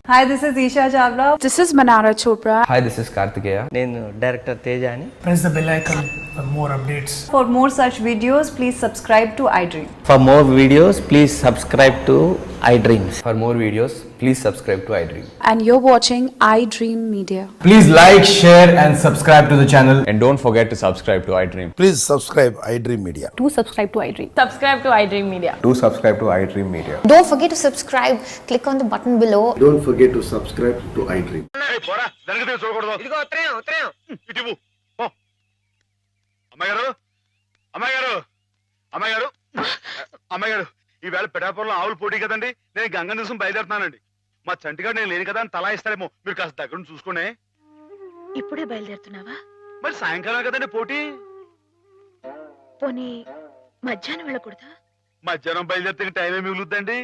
Hi, this is Isha Chavla. This is Manara Chopra. Hi, this is Kartikeya. నేను director Teja అని. Press the bell icon for more updates. For more such videos, please subscribe to iDream. For more videos, please subscribe to iDreams. For more videos, please subscribe to iDream. And you're watching iDream Media. Please like, share and subscribe to the channel. And don't forget to subscribe to iDream. Please subscribe iDream Media. Do subscribe to iDream. Subscribe to iDream Media. Do subscribe to iDream Media. Don't forget to subscribe. Click on the button below. Don't forget to subscribe to iDream. అమ్మాయి ఈవేళ పిఠాపురంలో ఆవులు పోటీ కదండి. నేను గంగ దివసం బయలుదేరుతున్నానండి. మా చంటిగాడు నేను లేని కదా అని తలా ఇస్తారేమో. మీరు కాస్త దగ్గర నుంచి చూసుకోండి. ఇప్పుడే బయలుదేరుతున్నావా? మరి సాయంకాలం కదండి పోటీ. పోనీ మధ్యాహ్నం వెళ్ళకూడదా? మధ్యాహ్నం బయలుదేరితే టైం ఏమి మిగులుద్దండి.